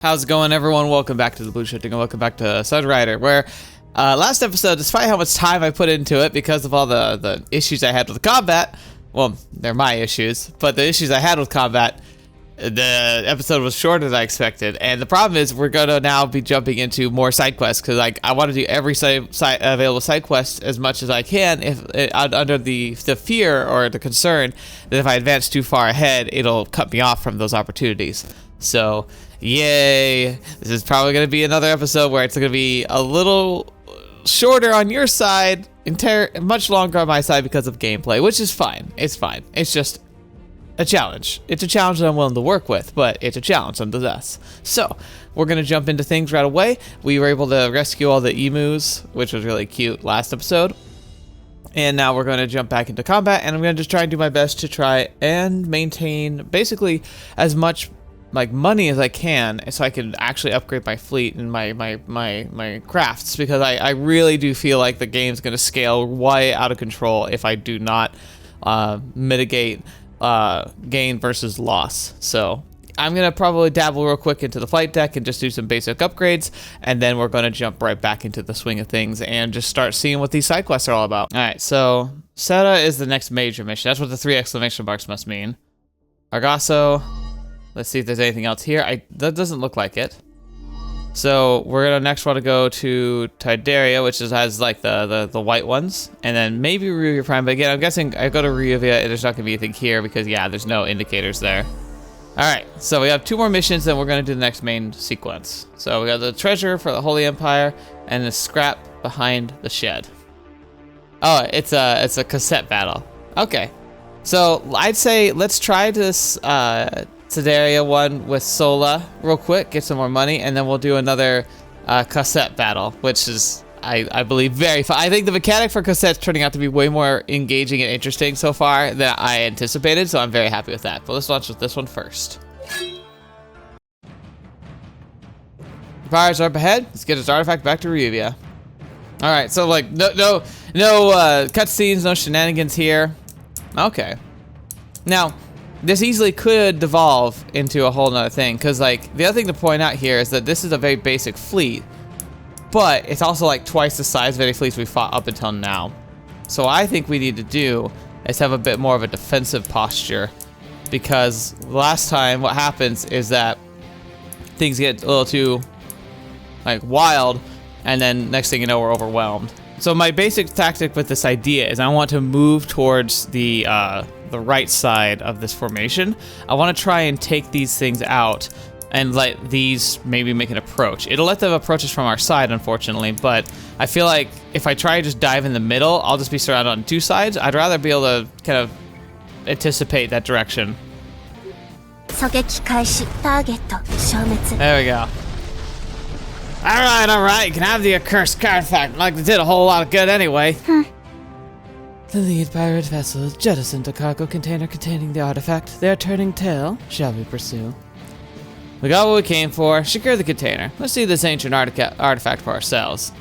How's it going, everyone? Welcome back to TheBlueShifting and welcome back to Sunrider, where last episode, despite how much time I put into it because of all the issues I had with combat, well, they're my issues, but the issues I had with combat, the episode was shorter than I expected. And the problem is we're going to now be jumping into more side quests because I want to do every available side quest as much as I can if under the fear or the concern that if I advance too far ahead, it'll cut me off from those opportunities. So, yay. This is probably going to be another episode where it's going to be a little shorter on your side, much longer on my side because of gameplay, which is fine. It's fine. It's just a challenge. It's a challenge that I'm willing to work with, but it's a challenge nonetheless. So, we're going to jump into things right away. We were able to rescue all the emus, which was really cute last episode. And now we're going to jump back into combat, and I'm going to just try and do my best to try and maintain basically as much money as I can, so I can actually upgrade my fleet and my crafts, because I really do feel like the game's going to scale way out of control if I do not mitigate gain versus loss. So I'm going to probably dabble real quick into the flight deck and just do some basic upgrades, and then we're going to jump right back into the swing of things and just start seeing what these side quests are all about. Alright, so Cera is the next major mission. That's what the 3 exclamation marks must mean. Argaso. Let's see if there's anything else here. That doesn't look like it. So we're gonna next want to go to Tidaria, which has like the white ones, and then maybe Ryuvia Prime. But again, I'm guessing I go to Ryuvia, and there's not gonna be anything here because yeah, there's no indicators there. All right, so we have 2 more missions, then we're gonna do the next main sequence. So we got the treasure for the Holy Empire and the scrap behind the shed. Oh, it's a Cosette battle. Okay, so I'd say let's try this Tidaria one with Sola real quick, get some more money, and then we'll do another Cosette battle, which is, I believe, very fun. I think the mechanic for Cosette's turning out to be way more engaging and interesting so far than I anticipated, so I'm very happy with that. But let's launch with this one first. Empires are up ahead. Let's get this artifact back to Ryuvia. All right, so like no cutscenes, no shenanigans here. Okay. Now, this easily could devolve into a whole nother thing, because like the other thing to point out here is that this is a very basic fleet, but it's also like twice the size of any fleets we fought up until now. So I think we need to do is have a bit more of a defensive posture, because last time what happens is that things get a little too like wild, and then next thing you know we're overwhelmed. So my basic tactic with this idea is I want to move towards the right side of this formation. I want to try and take these things out and let these maybe make an approach. It'll let them approach us from our side, unfortunately, but I feel like if I try to just dive in the middle, I'll just be surrounded on 2 sides. I'd rather be able to kind of anticipate that direction. There we go. Alright, you can have the accursed artifact. Like they did a whole lot of good anyway. The lead pirate vessel has jettisoned a cargo container containing the artifact. They are turning tail. Shall we pursue? We got what we came for. Secure the container. Let's see this ancient artifact for ourselves.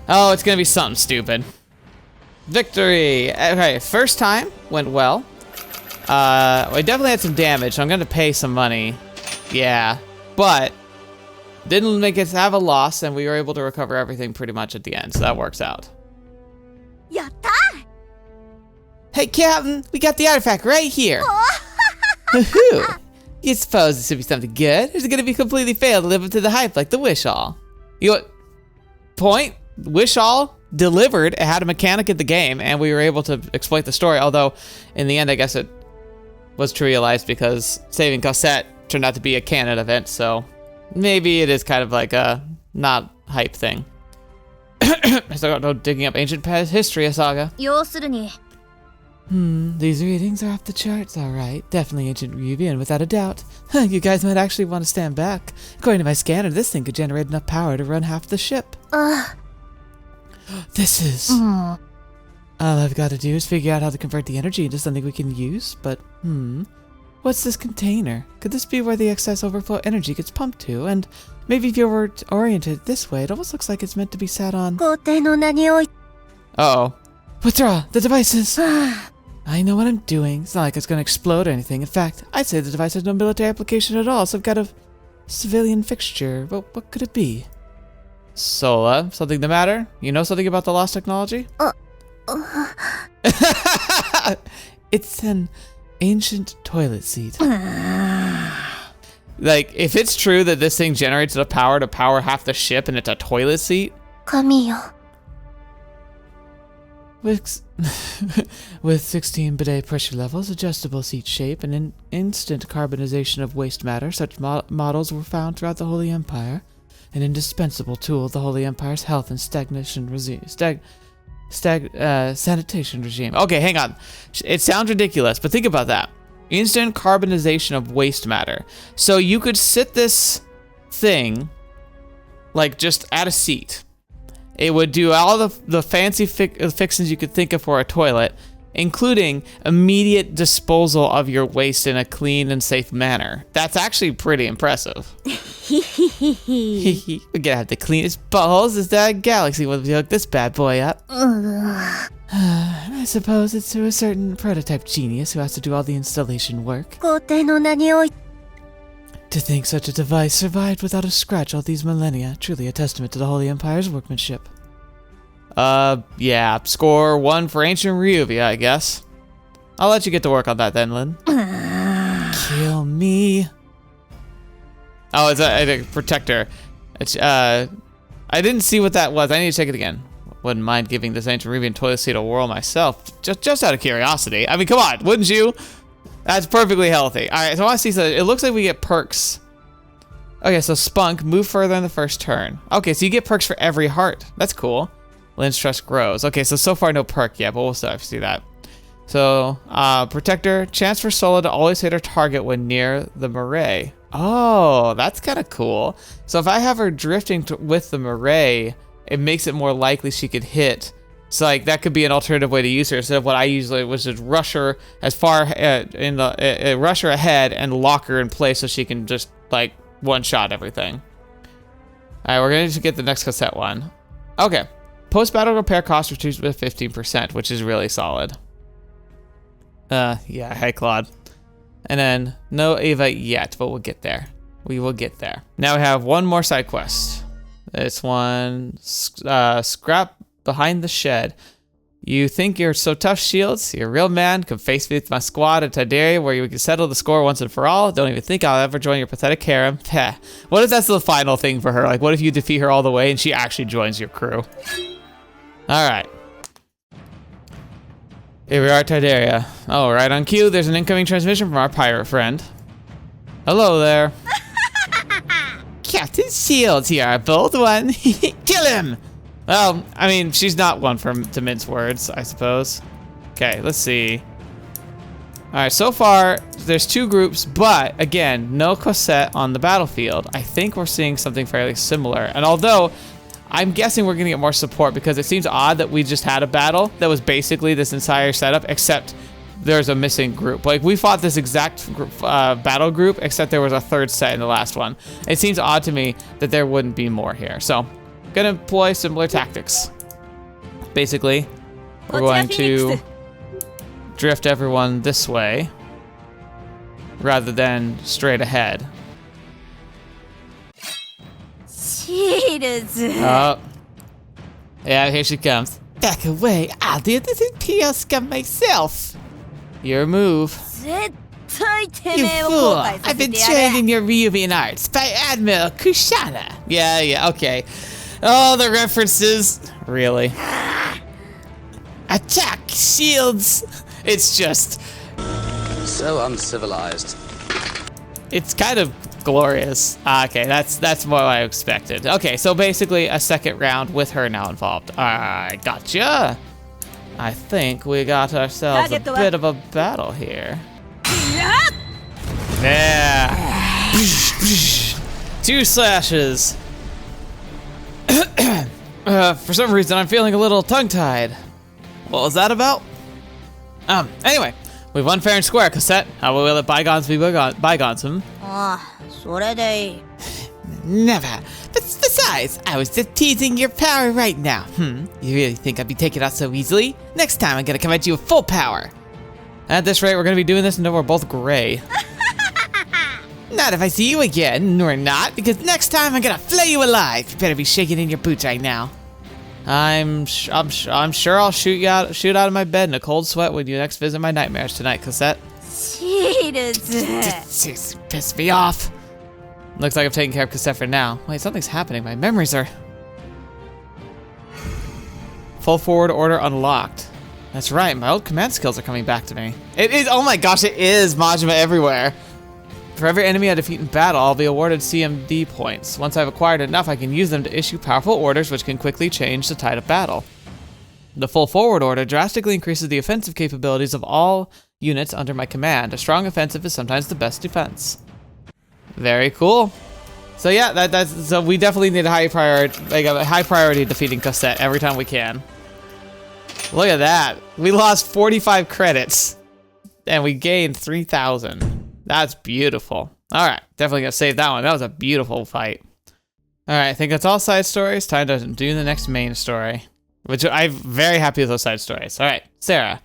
Oh, it's gonna be something stupid. Victory! Okay, first time went well. We definitely had some damage, so I'm gonna pay some money. Yeah, but didn't make us have a loss, and we were able to recover everything pretty much at the end, so that works out. Yatta! Hey, Captain, we got the artifact right here. Woohoo! You suppose this would be something good? Or is it going to be completely failed to live up to the hype like the Wish All? You know what? Point? Wish All delivered. It had a mechanic in the game, and we were able to exploit the story, although in the end, I guess it was trivialized because saving Cosette turned out to be a canon event, so maybe it is kind of like a not hype thing. I still got no digging up ancient history, Saga. These readings are off the charts, alright. Definitely ancient Ryuvian, without a doubt. You guys might actually want to stand back. According to my scanner, this thing could generate enough power to run half the ship. This is... All I've got to do is figure out how to convert the energy into something we can use, but, what's this container? Could this be where the excess overflow energy gets pumped to? And maybe if you were oriented this way, it almost looks like it's meant to be sat on... Uh-oh. Withdraw the devices! I know what I'm doing. It's not like it's gonna explode or anything. In fact, I'd say the device has no military application at all, so I've got to civilian fixture. But what could it be? Sola, something the matter? You know something about the lost technology? It's an ancient toilet seat. Like, if it's true that this thing generates the power to power half the ship and it's a toilet seat? 神よ With 16 bidet pressure levels, adjustable seat shape, and an instant carbonization of waste matter, such models were found throughout the Holy Empire. An indispensable tool of the Holy Empire's health and sanitation regime. Okay, hang on. It sounds ridiculous, but think about that. Instant carbonization of waste matter. So you could sit this thing, like, just at a seat. It would do all the fancy fixings you could think of for a toilet, including immediate disposal of your waste in a clean and safe manner. That's actually pretty impressive. We're gonna have the cleanest buttholes as the galaxy when we hook this bad boy up. I suppose it's to a certain prototype genius who has to do all the installation work. 皇帝の名におい To think such a device survived without a scratch all these millennia, truly a testament to the Holy Empire's workmanship. Yeah, score 1 for Ancient Ryuvia, I guess. I'll let you get to work on that then, Lynn. Kill me. Oh, it's a protector. It's, I didn't see what that was. I need to check it again. Wouldn't mind giving this Ancient Ryuvian toilet seat a whirl myself, just out of curiosity. I mean, come on, wouldn't you? That's perfectly healthy. All right, so I want to see, so it looks like we get perks. Okay, so Spunk, move further in the first turn. Okay, so you get perks for every heart. That's cool. Lynn's trust grows. Okay, so far no perk yet, but we'll still have to see that. So, Protector, chance for Sola to always hit her target when near the Marae. Oh, that's kind of cool. So if I have her drifting with the Marae, it makes it more likely she could hit. So like that could be an alternative way to use her instead of what I usually was just rush her as far rush her ahead and lock her in place so she can just like one shot everything. All right, we're gonna just get the next Cosette one. Okay, post battle repair cost reduced with 15%, which is really solid. Yeah, hey Claude. And then no Ava yet, but we'll get there. We will get there. Now we have one more side quest. This one, scrap behind the shed. You think you're so tough, Shields? You're a real man. Come face me with my squad at Tideria where you can settle the score once and for all. Don't even think I'll ever join your pathetic harem. Peh. What if that's the final thing for her? Like, what if you defeat her all the way and she actually joins your crew? Alright. Here we are at Tideria. Oh, right on cue, there's an incoming transmission from our pirate friend. Hello there. Captain Shields here, a bold one. Kill him! Well, I mean, she's not one to mince words, I suppose. Okay, let's see. Alright, so far, there's 2 groups, but, again, no Cosette on the battlefield. I think we're seeing something fairly similar. And although, I'm guessing we're gonna get more support because it seems odd that we just had a battle that was basically this entire setup, except there's a missing group. Like, we fought this exact battle group, except there was a 3rd set in the last one. It seems odd to me that there wouldn't be more here. So, gonna employ similar tactics. Basically, we're going to drift everyone this way rather than straight ahead. Oh. Yeah, here she comes. Back away. I'll do this in Kryska myself. Your move. You fool. I've been trained in your Ryuvian arts by Admiral Fontana. Yeah, okay. Oh, the references. Really. Attack, shields. It's just... so uncivilized. It's kind of glorious. Okay, that's more what I expected. Okay, so basically a second round with her now involved. I gotcha. I think we got ourselves a bit of a battle here. Yeah. 2 slashes. For some reason, I'm feeling a little tongue-tied. What was that about? Anyway, we've won fair and square, Cosette. How will let bygones be bygones, hmm? それでいい Never. But besides, I was just teasing your power right now. You really think I'd be taken out so easily? Next time, I'm gonna come at you with full power. At this rate, we're gonna be doing this until we're both gray. Not if I see you again, or not, because next time I'm gonna flay you alive. You better be shaking in your boots right now. I'm sure I'll shoot out of my bed in a cold sweat when you next visit my nightmares tonight, Cosette. Piss me off. Looks like I'm taking care of Cosette for now. Wait, something's happening. My memories are... Full forward order unlocked. That's right, my old command skills are coming back to me. It is, oh my gosh, it is Majima everywhere. For every enemy I defeat in battle, I'll be awarded CMD points. Once I've acquired enough, I can use them to issue powerful orders which can quickly change the tide of battle. The full forward order drastically increases the offensive capabilities of all units under my command. A strong offensive is sometimes the best defense. Very cool. So yeah, so we definitely need a high priority defeating Cosette every time we can. Look at that. We lost 45 credits and we gained 3,000. That's beautiful. All right, definitely gonna save that one. That was a beautiful fight. All right, I think that's all side stories. Time to do the next main story, which I'm very happy with those side stories. All right, Cera.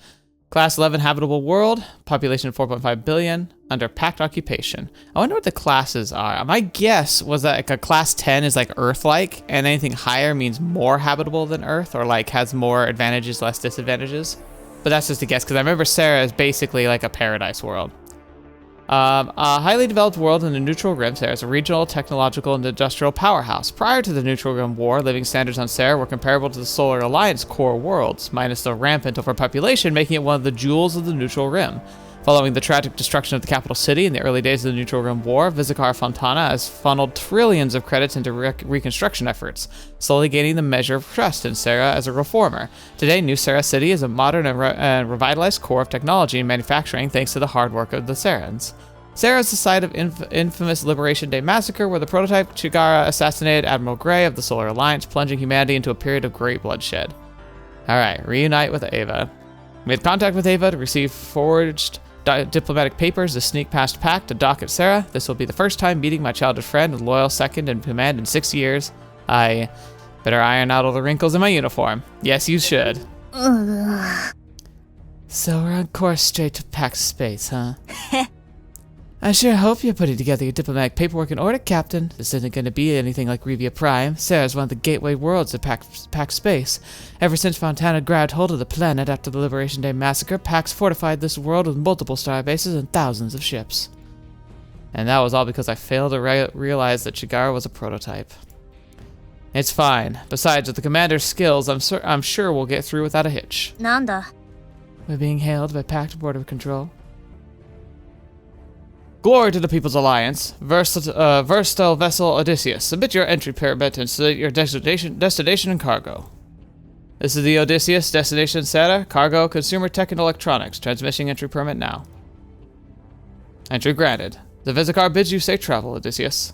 Class 11 habitable world, population 4.5 billion, under PACT occupation. I wonder what the classes are. My guess was that like a class 10 is like Earth-like, and anything higher means more habitable than Earth, or like has more advantages, less disadvantages. But that's just a guess, because I remember Cera is basically like a paradise world. A highly developed world in the Neutral Rim, Cera is a regional, technological, and industrial powerhouse. Prior to the Neutral Rim War, living standards on Cera were comparable to the Solar Alliance core worlds, minus the rampant overpopulation, making it one of the jewels of the Neutral Rim. Following the tragic destruction of the capital city in the early days of the Neutral Rim War, Admiral Fontana has funneled trillions of credits into reconstruction efforts, slowly gaining the measure of trust in Cera as a reformer. Today, New Cera City is a modern and revitalized core of technology and manufacturing thanks to the hard work of the Cerans. Cera is the site of infamous Liberation Day Massacre, where the prototype Chigara assassinated Admiral Grey of the Solar Alliance, plunging humanity into a period of great bloodshed. Alright, reunite with Ava. We had contact with Ava to receive forged diplomatic papers to sneak past PACT to dock at Cera. This will be the first time meeting my childhood friend and loyal second in command in 6 years. I better iron out all the wrinkles in my uniform. Yes, you should. So we're on course straight to PACT space, huh? I sure hope you're putting together your diplomatic paperwork in order, Captain. This isn't going to be anything like Revia Prime. Cera's one of the gateway worlds of PACT space. Ever since Fontana grabbed hold of the planet after the Liberation Day Massacre, PACT's fortified this world with multiple star bases and thousands of ships. And that was all because I failed to realize that Chigara was a prototype. It's fine. Besides, with the commander's skills, I'm sure we'll get through without a hitch. Nanda. We're being hailed by PACT Border Control. Glory to the People's Alliance. Versatile vessel Odysseus. Submit your entry permit and select your destination and cargo. This is the Odysseus, destination Cera, cargo, consumer tech and electronics. Transmission entry permit now. Entry granted. The Visicar bids you safe travel, Odysseus.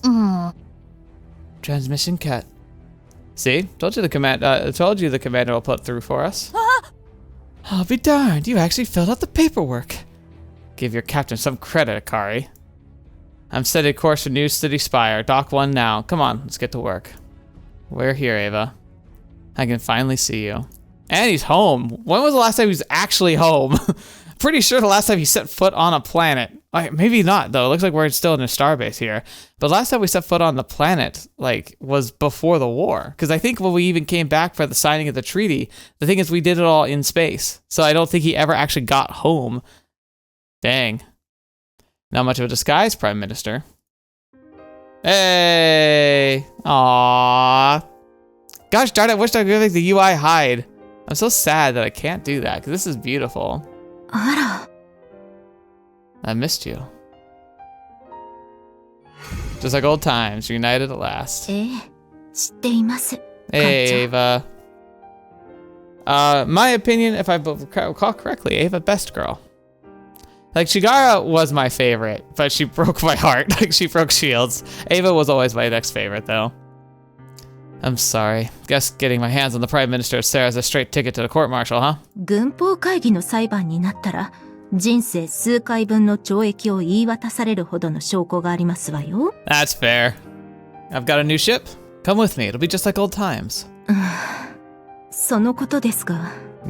Transmission cut. See? Told you the commander will put through for us. I'll be darned, you actually filled out the paperwork. Give your captain some credit, Akari. I'm setting course for New City Spire. Dock 1 now. Come on, let's get to work. We're here, Ava. I can finally see you. And he's home. When was the last time he was actually home? Pretty sure the last time he set foot on a planet. Maybe not, though. It looks like we're still in a starbase here. But last time we set foot on the planet, was before the war. Because I think when we even came back for the signing of the treaty, the thing is we did it all in space. So I don't think he ever actually got home. Dang. Not much of a disguise, Prime Minister. Hey! Aww. Gosh darn it, I wish I could make the UI hide. I'm so sad that I can't do that, because this is beautiful. I missed you. Just like old times, reunited at last. Hey, Ava. My opinion, if I recall correctly, Ava best girl. Chigara was my favorite, but she broke my heart. She broke shields. Ava was always my next favorite, though. I'm sorry. Guess getting my hands on the Prime Minister of Cera is a straight ticket to the court-martial, huh? That's fair. I've got a new ship. Come with me. It'll be just like old times.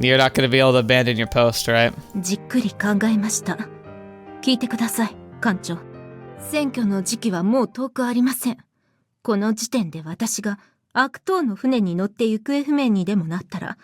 You're not going to be able to abandon your post, right? 選挙の時期はもう遠くありません。この時点で私が悪党の船に乗って行方不明にでもなったら、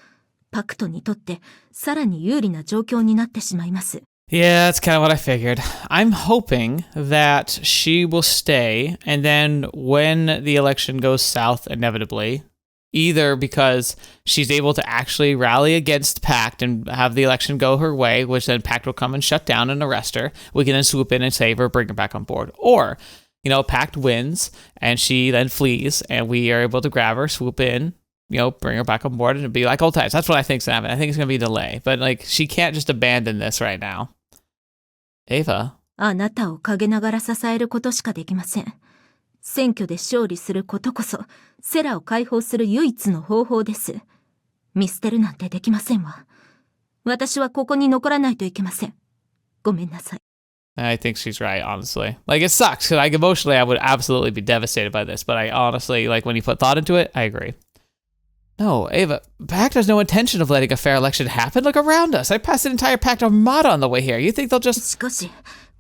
パクトにとってさらに有利な状況になってしまいます。Yeah, that's kind of what I figured. I'm hoping that she will stay, and then when the election goes south inevitably, either because she's able to actually rally against PACT and have the election go her way, which then PACT will come and shut down and arrest her, we can then swoop in and save her, bring her back on board. Or, you know, PACT wins, and she then flees, and we are able to grab her, swoop in, you know, bring her back on board, and it'll be like old times. That's what I think's happening. I think it's going to be a delay. But, like, she can't just abandon this right now. Ava? あなたを陰ながら支えることしかできません。選挙で勝利することこそ、セラを解放する唯一の方法です。見捨てるなんてできませんわ。私はここに残らないといけません。ごめんなさい。I think she's right, honestly. Like, it sucks, because like, emotionally, I would absolutely be devastated by this, but I honestly, like, when you put thought into it, I agree. No, Ava, PACT has no intention of letting a fair election happen. Look around us. I passed an entire PACT armada on the way here. You think they'll just... しかし、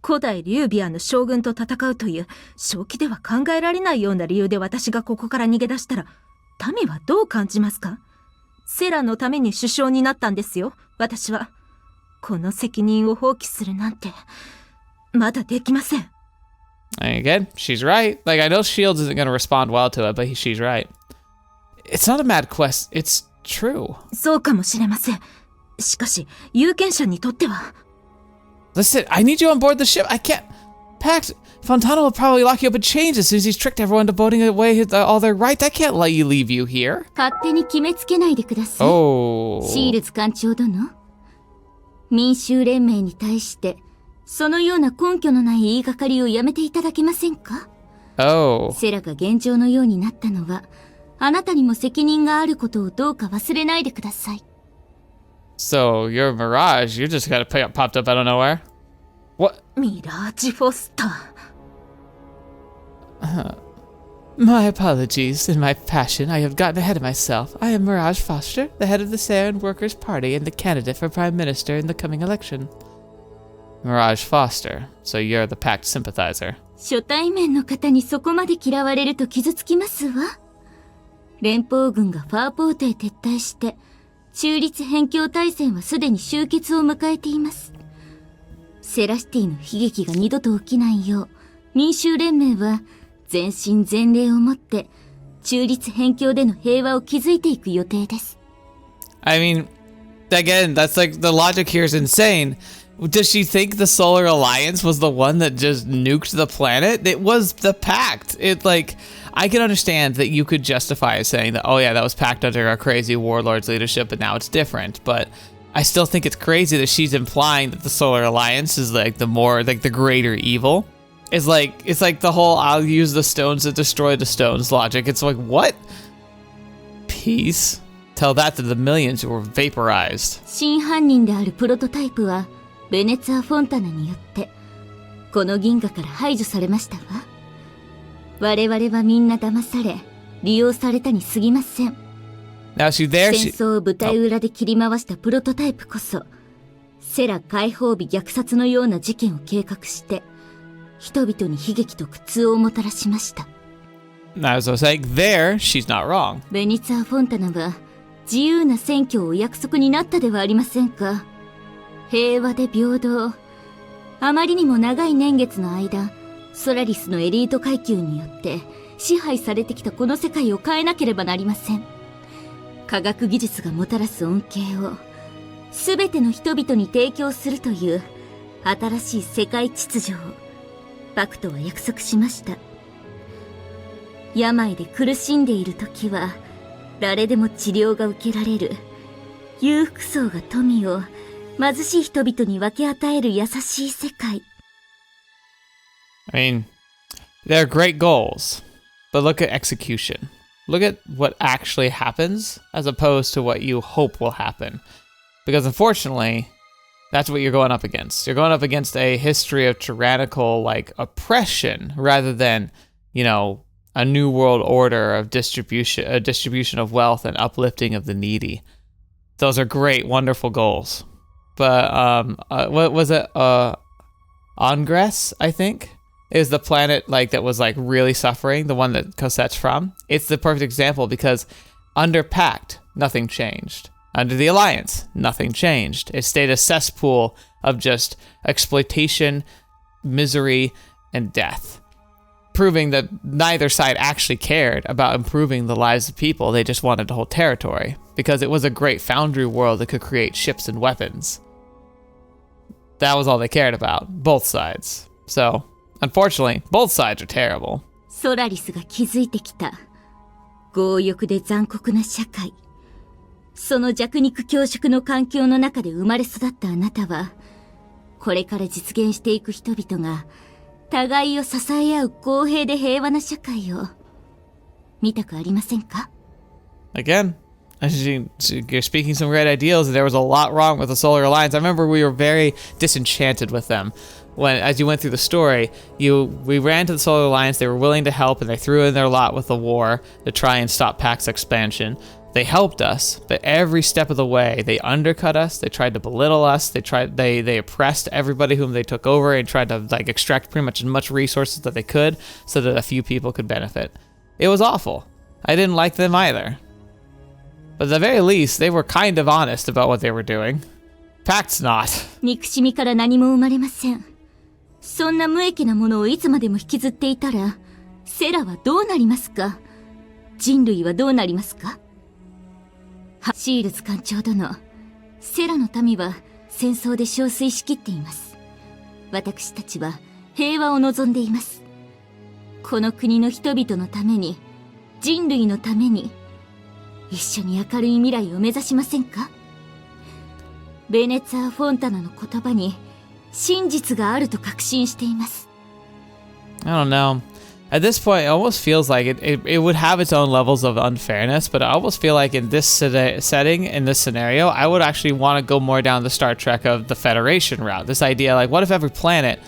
古代リュービアの将軍と戦うという、正気では考えられないような理由で私がここから逃げ出したら、民はどう感じますか？セラのために首相になったんですよ、私は。この責任を放棄するなんて、まだできません。Again, she's right. Like, I know Shields isn't going to respond well to it, but she's right. It's not a mad quest. It's true. そうかもしれません。しかし、有権者にとっては。Listen, I need you on board the ship. I can't... PACT, Fontana will probably lock you up in chains as soon as he's tricked everyone into voting away all their rights. I can't let you leave you here. 勝手に決めつけないでください。Oh. シールズ艦長殿。民衆連盟に対して、そのような根拠のない言いがかりをやめていただけませんか？ Oh. セラが現状のようになったのは、あなたにも責任があることをどうか忘れないでください。So, you're a Mirage. You just got popped up out of nowhere. What? ミラージフォスター。My apologies. In my passion, I have gotten ahead of myself. I am Mirage Foster, the head of the Cera Workers' Party and the candidate for Prime Minister in the coming election. Mirage Foster. So you're the PACT sympathizer. 初対面の方にそこまで嫌われると傷つきますわ。連邦軍がファーポートへ撤退して、中立辺境大戦はすでに終結を迎えています。セラシティの悲劇が二度と起きないよう、民衆連盟は全身全霊をもって中立辺境での平和を築いていく予定です。I mean, again, that's like the logic here is insane. Does she think the Solar Alliance was the one that just nuked the planet? It was the PACT. It like, I can understand that you could justify saying that, oh yeah, that was PACT under a crazy warlord's leadership, but now it's different. But I still think it's crazy that she's implying that the Solar Alliance is like the more, like the greater evil. It's like the whole I'll use the stones to destroy the stones logic. It's like, what? Peace? Tell that to the millions who were vaporized. 真犯人であるプロトタイプはベネツァ・フォンタナによってこの銀河から排除されましたわ。我々はみんな騙され利用されたに過ぎません。Now she there. 戦争を舞台裏で切り回したプロトタイプこそ、セラ解放日虐殺のような事件を計画して人々に悲劇と苦痛をもたらしました。As I was saying, there she's not wrong. ベニツァ・フォンタナは自由な選挙をお約束になったではありませんか。平和で平等。あまりにも長い年月の間、ソラリスのエリート階級によって支配されてきたこの世界を変えなければなりません。科学技術がもたらす恩恵を全ての人々に提供するという新しい世界秩序をパクトは約束しました。病で苦しんでいる時は誰でも治療が受けられる、裕福層が富を貧しい人々に分け与える優しい世界。I mean, they're great goals, but look at execution. Look at what actually happens as opposed to what you hope will happen. Because unfortunately, that's what you're going up against. You're going up against a history of tyrannical, like, oppression rather than, you know, a new world order of distribution of wealth and uplifting of the needy. Those are great, wonderful goals. But, what was it? Ongress, I think, is the planet like that was like really suffering, the one that Cosette's from. It's the perfect example because under PACT, nothing changed. Under the Alliance, nothing changed. It stayed a cesspool of just exploitation, misery, and death, proving that neither side actually cared about improving the lives of people. They just wanted to hold territory because it was a great foundry world that could create ships and weapons. That was all they cared about, both sides. So, unfortunately, both sides are terrible. ソラリスが築いてきた強欲で残酷な社会。その弱肉強食の環境の中で生まれ育ったあなたは、これから実現していく人々が互いを支え合う公平で平和な社会を見たくありませんか? Again, you're speaking some great ideals, and there was a lot wrong with the Solar Alliance. I remember we were very disenchanted with them. When, as you went through the story, we ran to the Solar Alliance, they were willing to help, and they threw in their lot with the war to try and stop PACT's expansion. They helped us, but every step of the way, they undercut us, they tried to belittle us, they oppressed everybody whom they took over and tried to like extract pretty much as much resources that they could so that a few people could benefit. It was awful. I didn't like them either. But at the very least, they were kind of honest about what they were doing. PACT's not. 憎しみから何も生まれません。そんな無益なものをいつまでも引きずっていたら、セラはどうなりますか？人類はどうなりますか？シールズ艦長殿、セラの民は戦争で憔悴しきっています。私たちは平和を望んでいます。この国の人々のために、人類のために、一緒に明るい未来を目指しませんか？ベネツァー・フォンタナの言葉に真実があると確信しています。I don't know. At this point, it almost feels like it would have its own levels of unfairness, but I almost feel like in this setting, in this scenario, I would actually want to go more down the Star Trek of the Federation route. This idea, like, what if every planet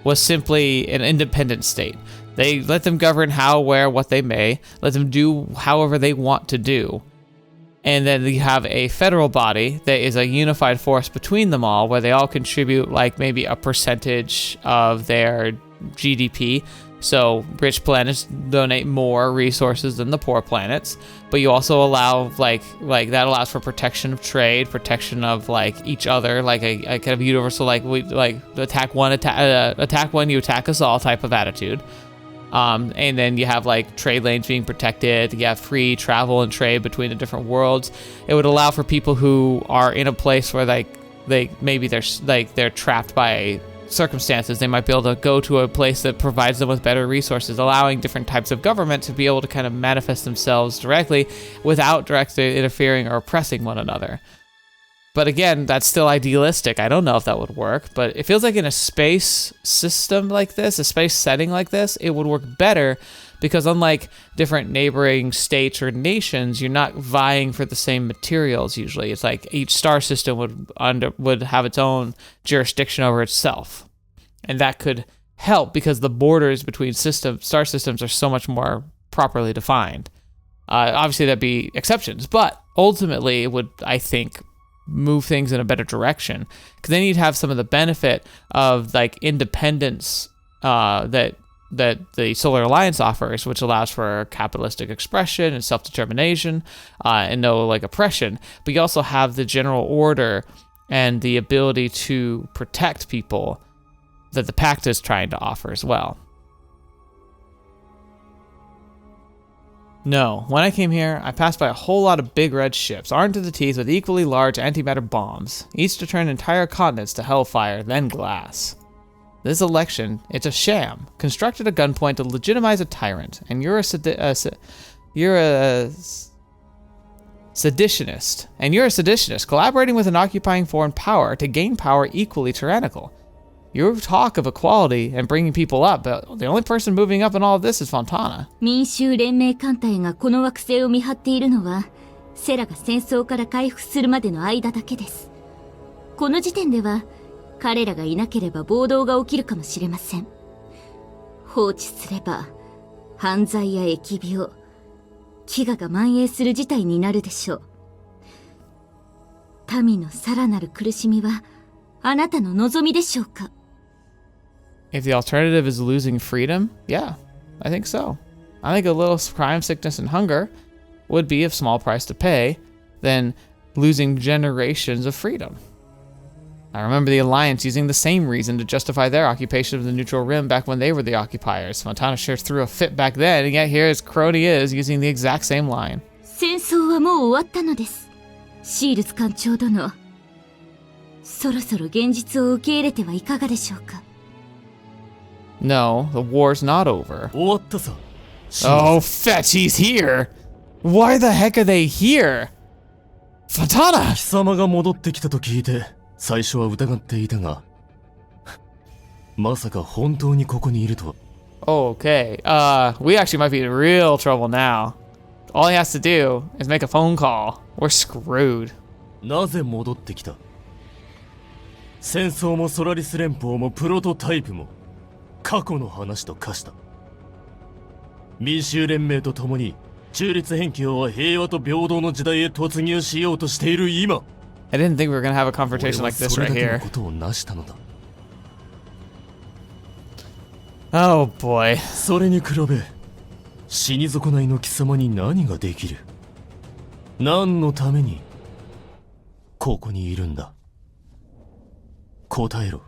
was simply an independent state? They let them govern how, where, what they may, let them do however they want to do. And then you have a federal body that is a unified force between them all, where they all contribute like maybe a percentage of their GDP. So rich planets donate more resources than the poor planets, but you also allow like that allows for protection of trade, protection of like each other, like a kind of universal like we like attack one, you attack us all type of attitude. And then you have like trade lanes being protected. You have free travel and trade between the different worlds. It would allow for people who are in a place where they're trapped by circumstances. They might be able to go to a place that provides them with better resources, allowing different types of government to be able to kind of manifest themselves directly without directly interfering or oppressing one another. But again, that's still idealistic. I don't know if that would work, but it feels like in a space system like this, a space setting like this, it would work better because unlike different neighboring states or nations, you're not vying for the same materials usually. It's like each star system would have its own jurisdiction over itself. And that could help because the borders between star systems are so much more properly defined. Obviously, there'd be exceptions, but ultimately it would, I think, move things in a better direction because then you'd have some of the benefit of like independence that the Solar Alliance offers, which allows for capitalistic expression and self-determination and no like oppression, but you also have the general order and the ability to protect people that the PACT is trying to offer as well. No, when I came here, I passed by a whole lot of big red ships, armed to the teeth with equally large antimatter bombs, each to turn entire continents to hellfire, then glass. This election, it's a sham, constructed at gunpoint to legitimize a tyrant, and you're a seditionist, collaborating with an occupying foreign power to gain power equally tyrannical. You talk of equality and bringing people up, but the only person moving up in all of this is Fontana. 民衆連盟艦隊がこの惑星を見張っているのは、セラが戦争から回復するまでの間だけです。この時点では、彼らがいなければ暴動が起きるかもしれません。放置すれば、犯罪や疫病、飢餓が蔓延する事態になるでしょう。民のさらなる苦しみは、あなたの望みでしょうか？ If the alternative is losing freedom, yeah, I think so. I think a little crime, sickness, and hunger would be a small price to pay than losing generations of freedom. I remember the Alliance using the same reason to justify their occupation of the Neutral Rim back when they were the occupiers. Fontana sure threw a fit back then, and yet here his crony is using the exact same line. 戦争はもう終わったのです。シールズ艦長殿。そろそろ現実を受け入れてはいかがでしょうか。No, the war's not over. 終わったさ。Oh, fetch, he's here! Why the heck are they here? Fontana! 貴様が戻ってきたと聞いて、最初は疑っていたが、まさか本当にここにいるとは。Okay, we actually might be in real trouble now. All he has to do is make a phone call. We're screwed. なぜ戻ってきた？戦争もソラリス連邦もプロトタイプも過去の話と化した。民衆連盟と共に中立辺境は平和と平等の時代へ突入しようとしている今。I didn't think we were gonna have a confrontation like this right 俺はそれだけの here. ことを成したのだ。 Oh boy. それに比べ死に損ないの貴様に何ができる？何のためにここにいるんだ？答えろ、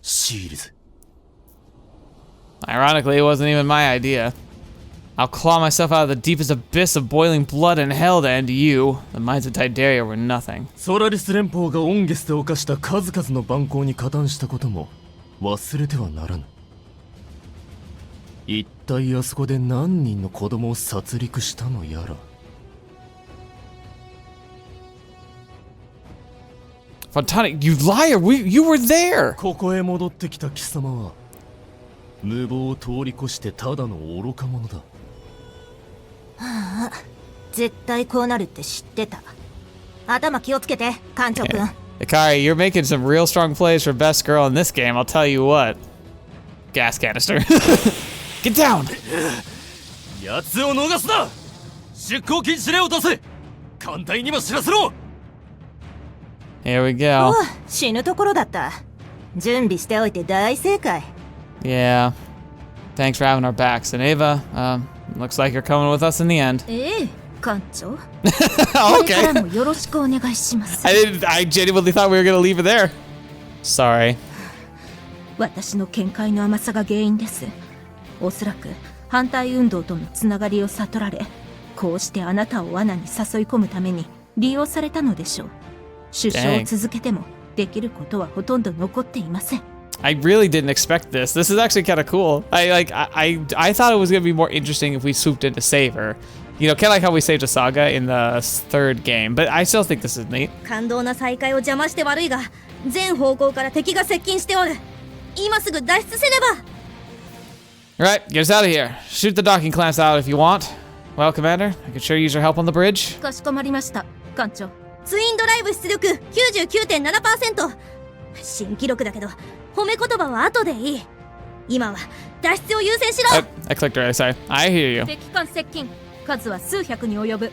シールズ。 Ironically, it wasn't even my idea. I'll claw myself out of the deepest abyss of boiling blood in hell to end you. The mines of Tideria were nothing. ソラリス連邦がオンゲスで犯した数々の蛮行に加担したことも忘れてはならぬ。一体あそこで何人の子供を殺戮したのやら。 Fontana, you liar! You were there! ここへ戻ってきた貴様は無謀を通り越してただの愚か者だ。絶対こうなるって知ってた。頭気をつけて、艦長くん。 Akari, you're making some real strong plays for best girl in this game, I'll tell you what. Gas canister. Get down! 奴を逃すな！出港禁止令を出せ！艦隊にも知らせろ！ Here we go. 死ぬところだった。準備しておいて大正解。 Yeah. Thanks for having our backs. And Ava, looks like you're coming with us in the end. ええ、艦長。こ Oh, れから okay. もよろしくお願いします。 I genuinely thought we were gonna leave it there. Sorry. 私の見解の甘さが原因です。おそらく反対運動とのつながりを悟られ、こうしてあなたを罠に誘い込むために利用されたのでしょう。首相を続けてもできることはほとんど残っていません。I really didn't expect this. This is actually kind of cool. I thought it was gonna be more interesting if we swooped in to save her. You know, kind of like how we saved Asaga in the third game. But I still think this is neat. 感動な再会を邪魔して悪いが、全方向から敵が接近しておる。今すぐ脱出せねば。 Alright, get us out of here. Shoot the docking clamps out if you want. Well, Commander, I could sure use your help on the bridge. かしこまりました、艦長。ツインドライブ出力 99.7%。新記録だけど、褒め言葉は後でいい。今は脱出を優先しろ。 I clicked already, sorry. I hear you. 敵艦接近、数は数百に及ぶ。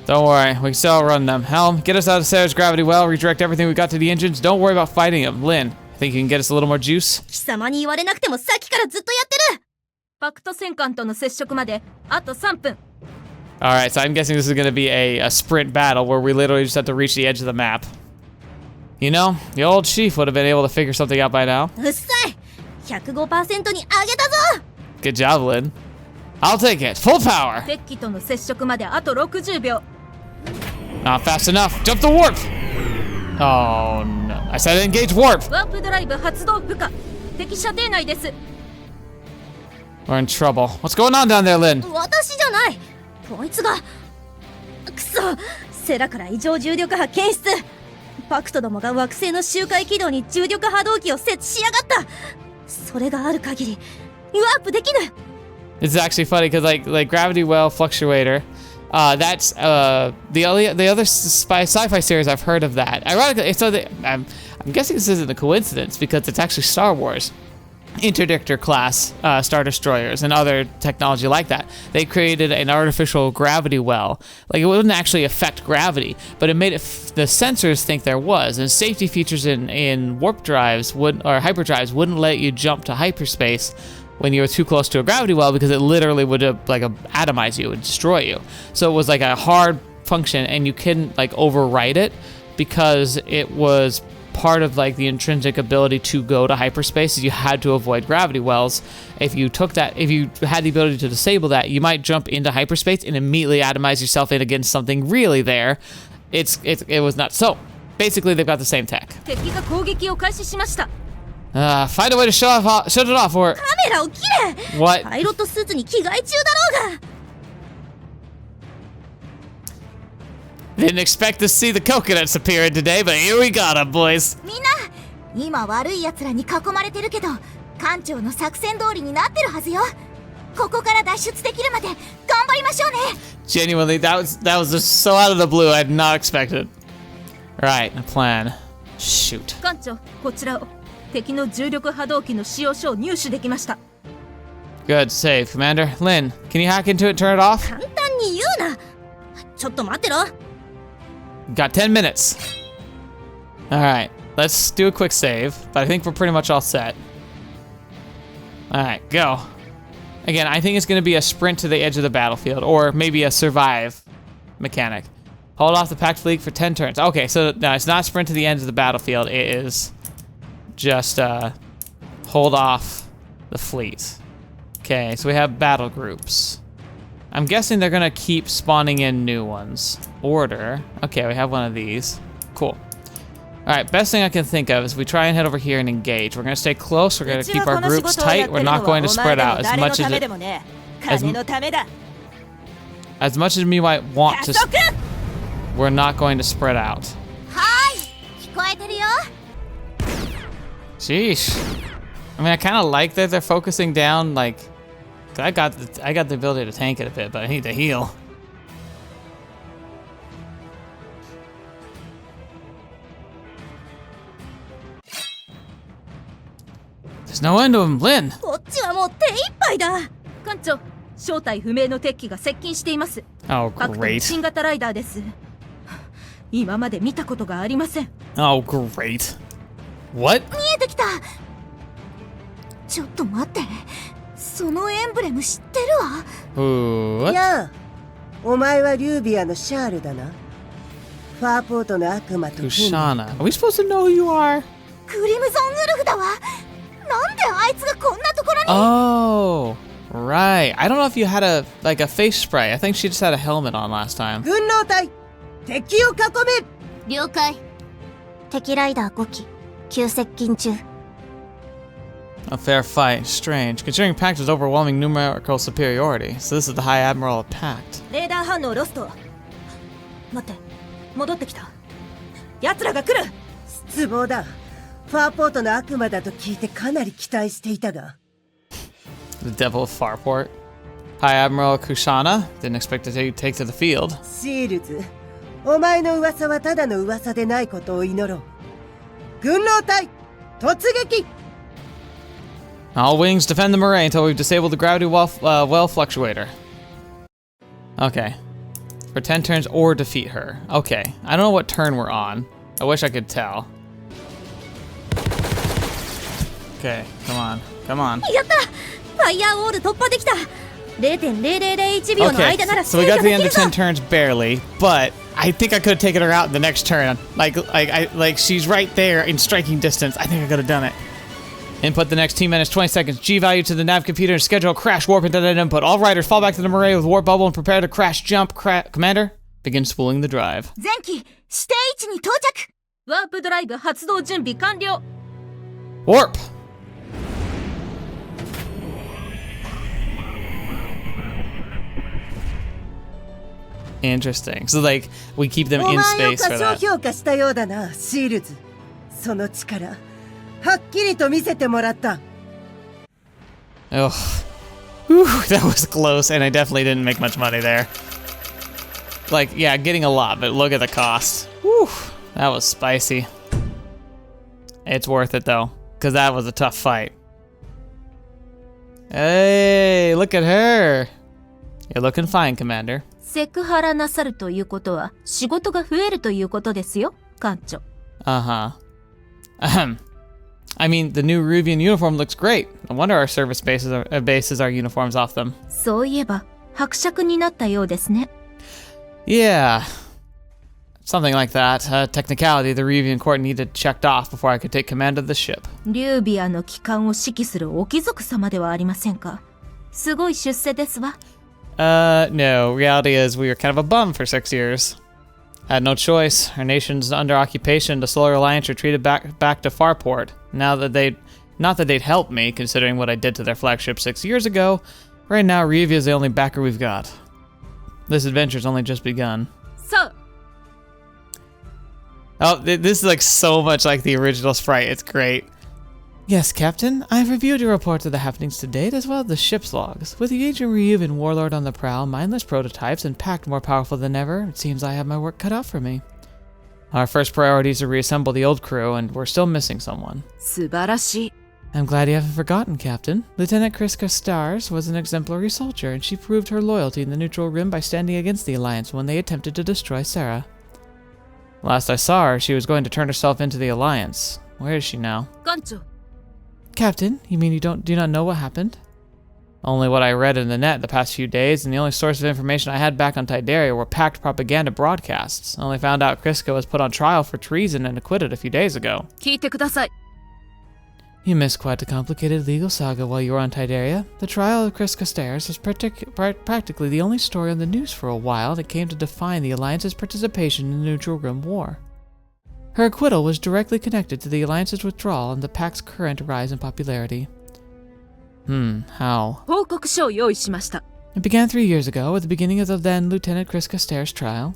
Don't worry, we can still run them. Helm, get us out of Cera's gravity well, redirect everything we got to the engines. Don't worry about fighting them. Lynn, think you can get us a little more juice? 貴様に言われなくてもさっきからずっとやってる。パクト戦艦との接触まであと3分。 Alright, so I'm guessing this is going to be a sprint battle where we literally just have to reach the edge of the map. You know, the old chief would have been able to figure something out by now. うっさい 105% に上げたぞ。 Good job, Lynn. I'll take it. Full power. 敵機との接触まであと60秒。 Not fast enough. Jump the warp. Oh, no. I said engage warp. ワープドライブ発動不可。敵射程内です。 We're in trouble. What's going on down there, Lynn? 私じゃない。こいつが。くそ。セラから異常重力波検出。パクトどもが惑星の周回軌道に重力波動機を設置しやがった。それがある限りワープできる。 It's actually funny because like gravity well fluctuator. That's the other sci-fi series I've heard of that. Ironically, so I'm guessing this isn't a coincidence because it's actually Star Wars. interdictor class Star Destroyers and other technology like that. They created an artificial gravity well. Like, it wouldn't actually affect gravity, but it made it the sensors think there was. And safety features in warp drives or hyperdrives wouldn't let you jump to hyperspace when you were too close to a gravity well, because it literally would atomize you and destroy you. So it was like a hard function, and you couldn't like overwrite it because it was part of like the intrinsic ability to go to hyperspace. You had to avoid gravity wells. If you had the ability to disable that, you might jump into hyperspace and immediately atomize yourself in against something really there. It was nuts. So basically, they've got the same tech. 敵が攻撃を開始しました。 Find a way to shut it off, or カメラを切れ what? パイロットスーツに着替え中だろうが Didn't expect to see the coconuts appearing today, but here we got them, boys. みんな今悪い奴らに囲まれてるけど艦長の作戦通りになってるはずよここから脱出できるまで頑張りましょうね Genuinely, that was just so out of the blue. I had not expected. Right, a plan. Shoot. 艦長、こちらを。敵の重力波動機の使用書を入手できました。 Good save, Commander. Lynn, can you hack into it and turn it off? 簡単に言うなちょっと待ってろ Got 10 minutes. Alright, let's do a quick save, but I think we're pretty much all set. Alright, go. Again, I think it's going to be a sprint to the edge of the battlefield, or maybe a survive mechanic. Hold off the PACT fleet for 10 turns. Okay, so no, it's not sprint to the end of the battlefield. It is just hold off the fleet. Okay, so we have battle groups. I'm guessing they're gonna keep spawning in new ones. Order. Okay, we have one of these. Cool. Alright, best thing I can think of is we try and head over here and engage. We're gonna stay close, we're gonna keep our groups tight, we're not going to spread out as much as we might want to. We're not going to spread out. はい聞こえてるよ Sheesh. I mean, I kind of like that they're focusing down, like, I got the ability to tank it a bit, but I need to heal. There's no end to him, Lynn. こっちはもう手一杯だ艦長、正体不明の敵機が接近しています。 Oh, パクトの great. 新型ライダーです。今まで見たことがありません。 Oh, great. What? 見えてきたちょっと待ってそのエンブレム知ってるわ Ooh, what? やあ、お前はリュービアのシャールだな。ファーポートの悪魔と組んで Kushana. Are we supposed to know who you are? クリムゾンウルフだわなんであいつがこんなところに Oh, right. I don't know if you had a face spray. I think she just had a helmet on last time. 軍能隊、敵を囲め。了解敵ライダー5機急接近中 A fair fight. Strange. Considering PACT has overwhelming numerical superiority. So this is the High Admiral of PACT. レーダー反応ロスト待って戻ってきた奴らが来る失望だ。ファーポートの悪魔だと聞いてかなり期待していたが。The Devil of Farport. High Admiral Kushana. Didn't expect to take to the field. シールズ、お前の噂はただの噂でないことを祈ろう。軍能隊、突撃 All wings defend the moray until we've disabled the gravity well fluctuator. Okay. For 10 turns or defeat her. Okay. I don't know what turn we're on. I wish I could tell. Okay, come on. Come on. やったファイヤーウォール突破できた 0.0001 秒の Okay, 間なら so we 制 got 御 to で the き end る of ぞ 10 turns barely, but I think I could have taken her out in the next turn. Like she's right there in striking distance. I think I could have done it. Input the next T minus 20 seconds. G value to the nav computer and schedule a crash warp into that input. All riders fall back to the moray with warp bubble and prepare to crash jump. Commander, begin spooling the drive. 前期指定位置に到着ワープドライブ発動準備完了。 Warp! Interesting. So like we keep them お in 前を space 過 for 小 that. 評価したようだな、シールズ。その力、はっきりと見せてもらった。 Ugh. Whew, that was close, and I definitely didn't make much money there. Like, yeah, getting a lot, but look at the cost. Whew, that was spicy. It's worth it though, because that was a tough fight. Hey, look at her. You're looking fine, Commander. セクハラなさるということは仕事が増えるということですよ、艦長。Uh-huh. Ahem. I mean, the new Ruvian uniform looks great. No wonder our service bases our uniforms off them. そういえば伯爵になったようですね。Yeah. Something like that. Technicality, the Ruvian court needed checked off before I could take command of the ship. リュービアの機関を指揮するお貴族様ではありませんか。すごい出世ですわ。No. Reality is we were kind of a bum for 6 years. Had no choice. Our nation's under occupation. The Solar Alliance retreated back to Farport. Not that they'd help me, considering what I did to their flagship 6 years ago. Right now, Revia is the only backer we've got. This adventure's only just begun. So. Oh, this is like so much like the original sprite. It's great. Yes, Captain. I've reviewed your reports of the happenings to date, as well as the ship's logs. With the ancient Ryuvan warlord on the prowl, mindless prototypes, and PACT more powerful than ever, it seems I have my work cut out for me. Our first priority is to reassemble the old crew, and we're still missing someone. 素晴らしい。 I'm glad you haven't forgotten, Captain. Lieutenant Kryska Stars was an exemplary soldier, and she proved her loyalty in the neutral rim by standing against the Alliance when they attempted to destroy Cera. Last I saw her, she was going to turn herself into the Alliance. Where is she now? 艦長。 Captain, you mean you do not know what happened? Only what I read in the net the past few days, and the only source of information I had back on Tidaria were PACT propaganda broadcasts. I only found out Kryska was put on trial for treason and acquitted a few days ago. 聞いてください。 You missed quite a complicated legal saga while you were on Tidaria. The trial of Kryska Stairs was practically the only story on the news for a while that came to define the Alliance's participation in the Neutral Rim War. Her acquittal was directly connected to the Alliance's withdrawal and the PACT's current rise in popularity. How? 報告書を用意しました。 It began 3 years ago with the beginning of the then Lieutenant Kryska Stairs trial.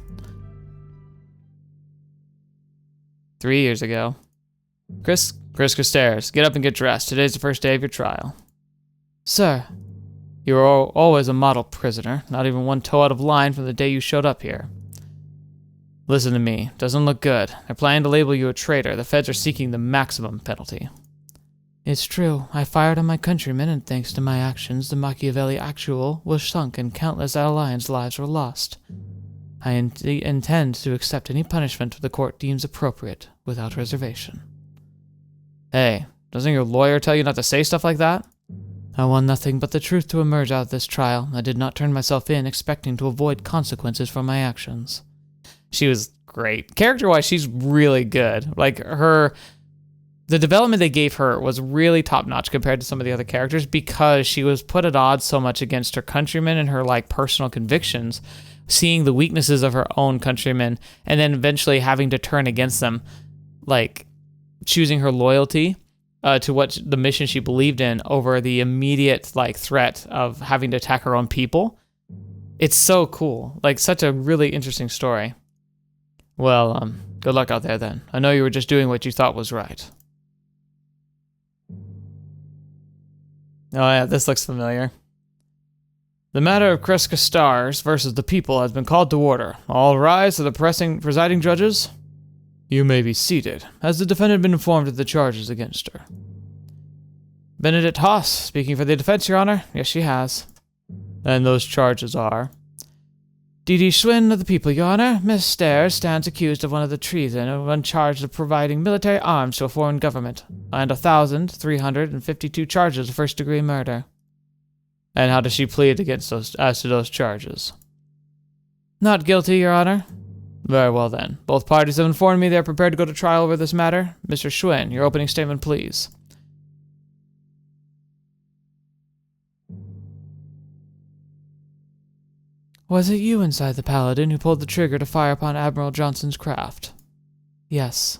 3 years ago. Kryska Stairs, get up and get dressed. Today's the first day of your trial. Sir, you were always a model prisoner, not even one toe out of line from the day you showed up here. Listen to me. Doesn't look good. They're planning to label you a traitor. The feds are seeking the maximum penalty. It's true. I fired on my countrymen, and thanks to my actions, the Machiavelli Actual was sunk and countless Alliance lives were lost. I intend to accept any punishment the court deems appropriate, without reservation. Hey, doesn't your lawyer tell you not to say stuff like that? I want nothing but the truth to emerge out of this trial. I did not turn myself in expecting to avoid consequences for my actions. She was great. Character-wise, she's really good. Like, the development they gave her was really top-notch compared to some of the other characters because she was put at odds so much against her countrymen and her, like, personal convictions, seeing the weaknesses of her own countrymen, and then eventually having to turn against them, like, choosing her loyalty to what the mission she believed in over the immediate, like, threat of having to attack her own people. It's so cool. Like, such a really interesting story. Well, good luck out there then. I know you were just doing what you thought was right. Oh yeah, this looks familiar. The matter of Kryska Stars versus the people has been called to order. All rise to the presiding judges. You may be seated. Has the defendant been informed of the charges against her? Benedict Haas, speaking for the defense, Your Honor. Yes, she has. And those charges are... D.D. Schwinn of the people, Your Honor. Miss Stairs stands accused of one of the treason and one charged of providing military arms to a foreign government, and 1,352 charges of first-degree murder. And how does she plead against as to those charges? Not guilty, Your Honor. Very well then. Both parties have informed me they are prepared to go to trial over this matter. Mr. Schwinn, your opening statement, please. Was it you inside the Paladin who pulled the trigger to fire upon Admiral Johnson's craft? Yes.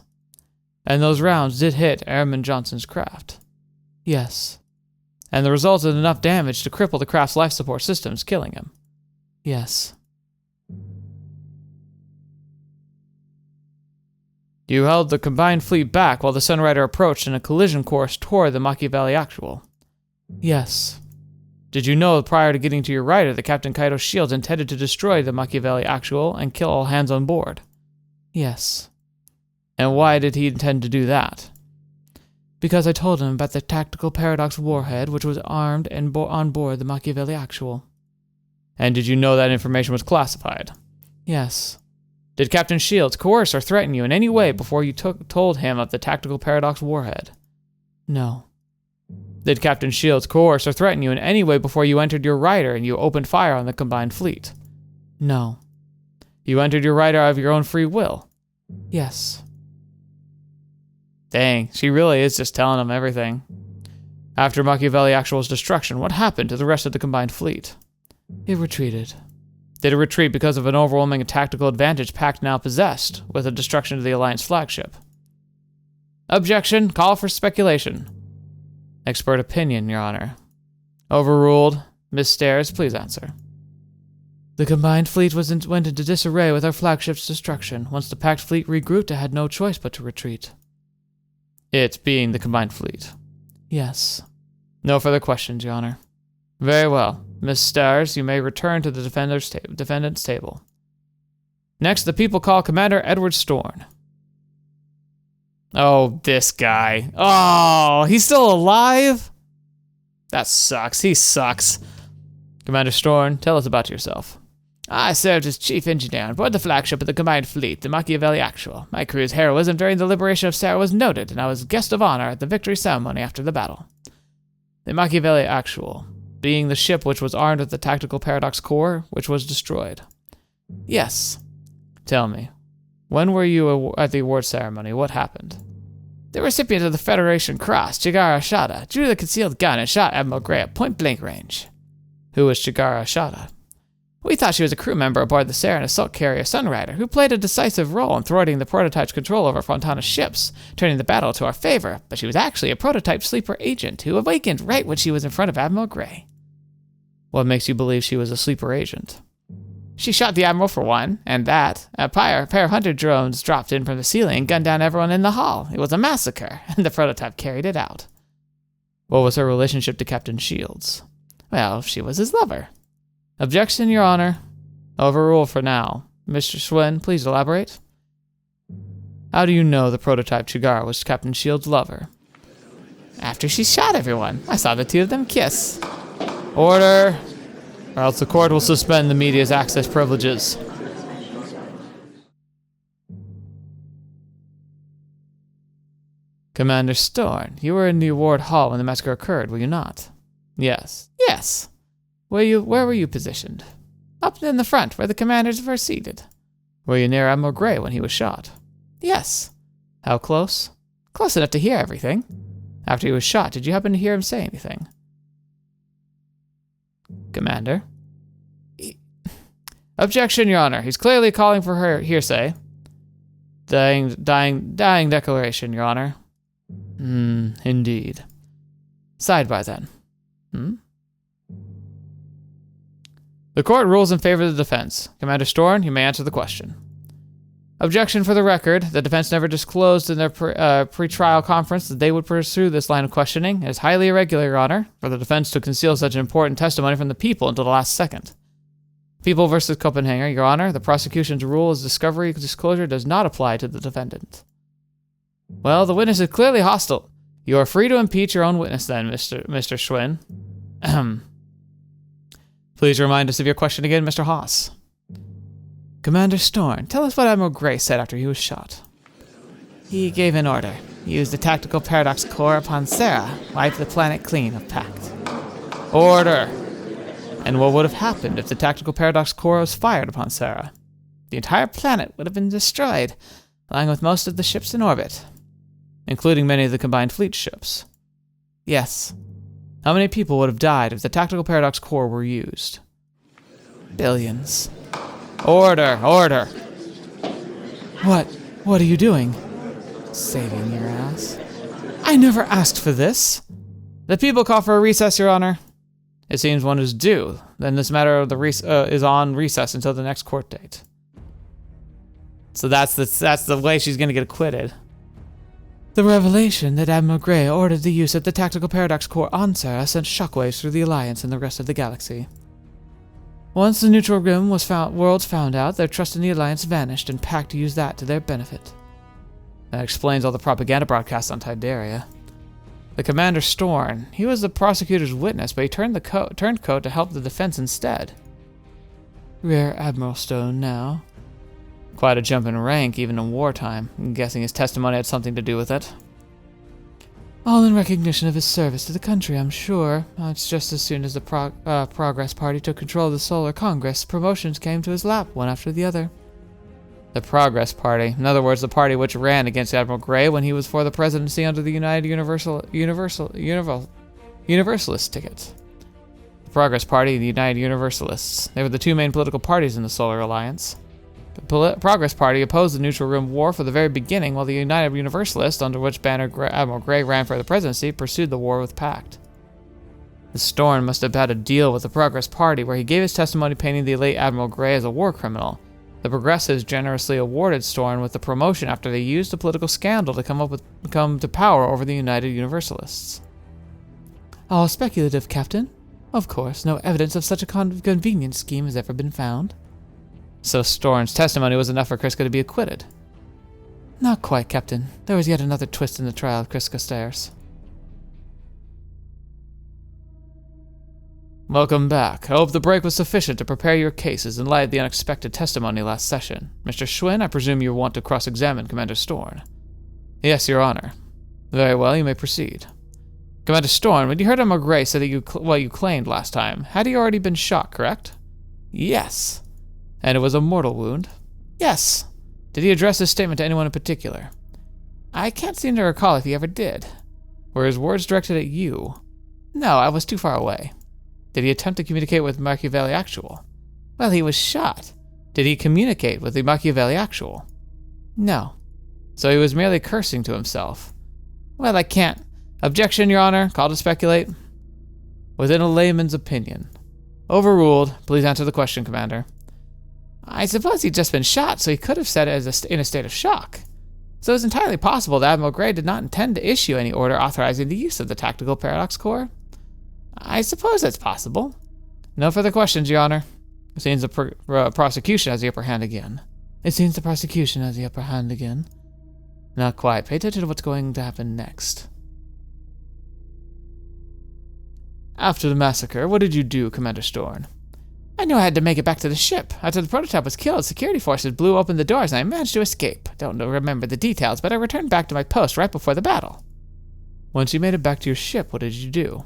And those rounds did hit Airman Johnson's craft? Yes. And the result is enough damage to cripple the craft's life support systems, killing him? Yes. You held the combined fleet back while the Sunrider approached in a collision course toward the Machiavelli Actual? Yes. Did you know prior to getting to your rider that Captain Kaito's shields intended to destroy the Machiavelli Actual and kill all hands on board? Yes. And why did he intend to do that? Because I told him about the tactical paradox warhead, which was armed and on board the Machiavelli Actual. And did you know that information was classified? Yes. Did Captain Shields coerce or threaten you in any way before you told him of the tactical paradox warhead? No. Did Captain Shields coerce or threaten you in any way before you entered your rider and you opened fire on the combined fleet? No. You entered your rider of your own free will? Yes. Dang, she really is just telling him everything. After Machiavelli Actual's destruction, what happened to the rest of the combined fleet? It retreated. Did it retreat because of an overwhelming tactical advantage PACT now possessed, with the destruction of the Alliance flagship? Objection. Call for speculation. Expert opinion, Your Honor. Overruled. Miss Stairs, please answer. The combined fleet went into disarray with our flagship's destruction. Once the PACT fleet regrouped, it had no choice but to retreat. It being the combined fleet. Yes. No further questions, Your Honor. Very well. Miss Stairs, you may return to the defendant's table. Next, the people call Commander Edward Storn. Oh, this guy. Oh, he's still alive? That sucks. He sucks. Commander Storn, tell us about yourself. I served as chief engineer on board the flagship of the combined fleet, the Machiavelli Actual. My crew's heroism during the liberation of Cera was noted, and I was guest of honor at the victory ceremony after the battle. The Machiavelli Actual, being the ship which was armed with the tactical paradox core, which was destroyed. Yes. Tell me, when were you at the award ceremony? What happened? The recipient of the Federation Cross, Chigara Shada, drew the concealed gun and shot Admiral Gray at point-blank range. Who was Chigara Shada? We thought she was a crew member aboard the Cera and assault carrier Sunrider, who played a decisive role in thwarting the prototype's control over Fontana's ships, turning the battle to our favor, but she was actually a prototype sleeper agent who awakened right when she was in front of Admiral Gray. What makes you believe she was a sleeper agent? She shot the Admiral for one, and that. A pair of hunter drones dropped in from the ceiling and gunned down everyone in the hall. It was a massacre, and the prototype carried it out. What was her relationship to Captain Shields? Well, she was his lover. Objection, Your Honor. Overruled for now. Mr. Schwinn, please elaborate. How do you know the prototype Chigara was Captain Shields' lover? After she shot everyone, I saw the two of them kiss. Order, or else the court will suspend the media's access privileges. Commander Storn, you were in the award hall when the massacre occurred, were you not? Yes. Yes. Where were you positioned? Up in the front, where the commanders were seated. Were you near Admiral Gray when he was shot? Yes. How close? Close enough to hear everything. After he was shot, did you happen to hear him say anything? Commander? Objection, Your Honor. He's clearly calling for her hearsay. Dying declaration, Your Honor. Indeed. Sidebar then. The court rules in favor of the defense. Commander Storn, you may answer the question. Objection for the record. The defense never disclosed in their pre-trial conference that they would pursue this line of questioning. It is highly irregular, Your Honor, for the defense to conceal such an important testimony from the people until the last second. People versus Copenhagen, Your Honor, the prosecution's rule is disclosure does not apply to the defendant. Well, the witness is clearly hostile. You are free to impeach your own witness then, Mr. Schwinn. Please remind us of your question again, Mr. Haas. Commander Storn, tell us what Admiral Gray said after he was shot. He gave an order. He used the tactical paradox core upon Cera, wiped the planet clean of PACT. Order! And what would have happened if the tactical paradox core was fired upon Cera? The entire planet would have been destroyed, along with most of the ships in orbit, including many of the combined fleet ships. Yes. How many people would have died if the tactical paradox core were used? Billions. Order! Order! What are you doing? Saving your ass. I never asked for this. The people call for a recess, Your Honor. It seems one is due. Then this matter of the is on recess until the next court date. So that's the way she's gonna get acquitted. The revelation that Admiral Gray ordered the use of the tactical paradox core on Cera sent shockwaves through the Alliance and the rest of the galaxy. Once the neutral rim worlds found out, their trust in the Alliance vanished, and PACT used that to their benefit. That explains all the propaganda broadcasts on Tiberia. The Commander Storn. He was the prosecutor's witness, but he turned coat to help the defense instead. Rear Admiral Stone now. Quite a jump in rank, even in wartime. I'm guessing his testimony had something to do with it. All in recognition of his service to the country, I'm sure. It's just as soon as the Progress Party took control of the Solar Congress, promotions came to his lap, one after the other. The Progress Party. In other words, the party which ran against Admiral Grey when he was for the presidency under the United Universalist ticket. The Progress Party and the United Universalists. They were the two main political parties in the Solar Alliance. The Progress Party opposed the Neutral Rim War from the very beginning, while the United Universalists, under which banner Admiral Grey ran for the presidency, pursued the war with PACT. The Storn must have had a deal with the Progress Party, where he gave his testimony painting the late Admiral Grey as a war criminal. The Progressives generously awarded Storn with the promotion after they used a political scandal to come to power over the United Universalists. All speculative, Captain. Of course, no evidence of such a convenient scheme has ever been found. So Storn's testimony was enough for Kryska to be acquitted. Not quite, Captain. There was yet another twist in the trial of Kryska Stairs. Welcome back. I hope the break was sufficient to prepare your cases in light of the unexpected testimony last session. Mr. Schwinn, I presume you want to cross-examine Commander Storn. Yes, Your Honor. Very well, you may proceed. Commander Storn, when you heard Admiral Grey say that you claimed last time, had he already been shot, correct? Yes. And it was a mortal wound? Yes. Did he address his statement to anyone in particular? I can't seem to recall if he ever did. Were his words directed at you? No, I was too far away. Did he attempt to communicate with Machiavelli Actual? Well, he was shot. Did he communicate with the Machiavelli Actual? No. So he was merely cursing to himself. Well, I can't. Objection, Your Honor. Call to speculate. Within a layman's opinion. Overruled. Please answer the question, Commander. I suppose he'd just been shot, so he could have said it in a state of shock. So it's entirely possible that Admiral Grey did not intend to issue any order authorizing the use of the Tactical Paradox Core. I suppose that's possible. No further questions, Your Honor. It seems the prosecution has the upper hand again. Not quite. Pay attention to what's going to happen next. After the massacre, what did you do, Commander Storn? I knew I had to make it back to the ship. After the prototype was killed, security forces blew open the doors and I managed to escape. Don't remember the details, but I returned back to my post right before the battle. Once you made it back to your ship, what did you do?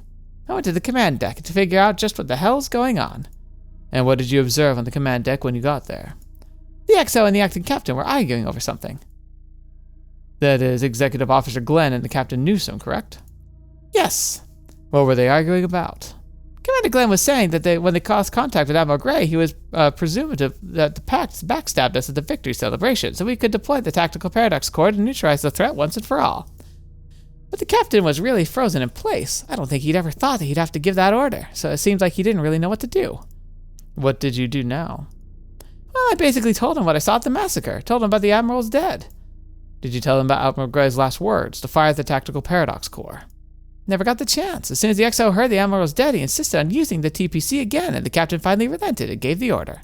I went to the command deck to figure out just what the hell's going on. And what did you observe on the command deck when you got there? The XO and the acting captain were arguing over something. That is, Executive Officer Glenn and the Captain Newsom, correct? Yes. What were they arguing about? Commander Glenn was saying that when they caused contact with Admiral Grey, he was presumptive that the PACT backstabbed us at the victory celebration, so we could deploy the Tactical Paradox Core to neutralize the threat once and for all. But the captain was really frozen in place. I don't think he'd ever thought that he'd have to give that order, so it seems like he didn't really know what to do. What did you do now? Well, I basically told him what I saw at the massacre. Told him about the Admiral's dead. Did you tell him about Admiral Grey's last words, to fire the Tactical Paradox Core? Never got the chance. As soon as the XO heard the Admiral was dead, he insisted on using the TPC again, and the captain finally relented and gave the order.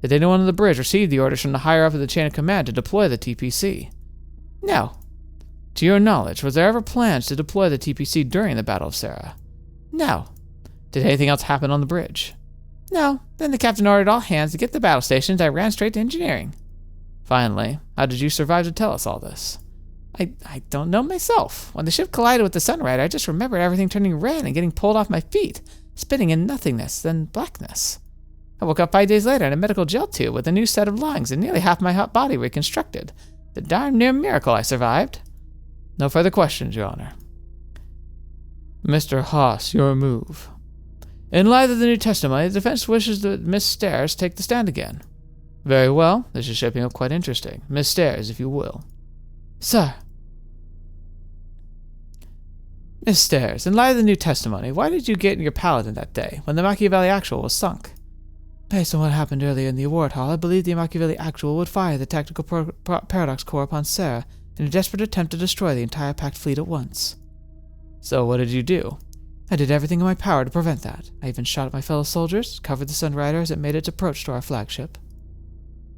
Did anyone on the bridge receive the orders from the higher up of the chain of command to deploy the TPC? No. To your knowledge, was there ever plans to deploy the TPC during the Battle of Cera? No. Did anything else happen on the bridge? No. Then the captain ordered all hands to get to the battle stations. I ran straight to engineering. Finally, how did you survive to tell us all this? I don't know myself. When the ship collided with the Sunrider, I just remembered everything turning red and getting pulled off my feet, spinning in nothingness, then blackness. I woke up 5 days later in a medical gel tube with a new set of lungs and nearly half my hot body reconstructed. The darn near miracle I survived. No further questions, Your Honor. Mr. Haas, your move. In light of the new testimony, the defense wishes that Miss Stairs take the stand again. Very well. This is shaping up quite interesting. Miss Stairs, if you will. Sir. Miss Stairs, in light of the new testimony, why did you get in your Paladin that day, when the Machiavelli Actual was sunk? Based on what happened earlier in the award hall, I believe the Machiavelli Actual would fire the Tactical Paradox Core upon Cera in a desperate attempt to destroy the entire PACT fleet at once. So what did you do? I did everything in my power to prevent that. I even shot at my fellow soldiers, covered the Sunrider as it made its approach to our flagship.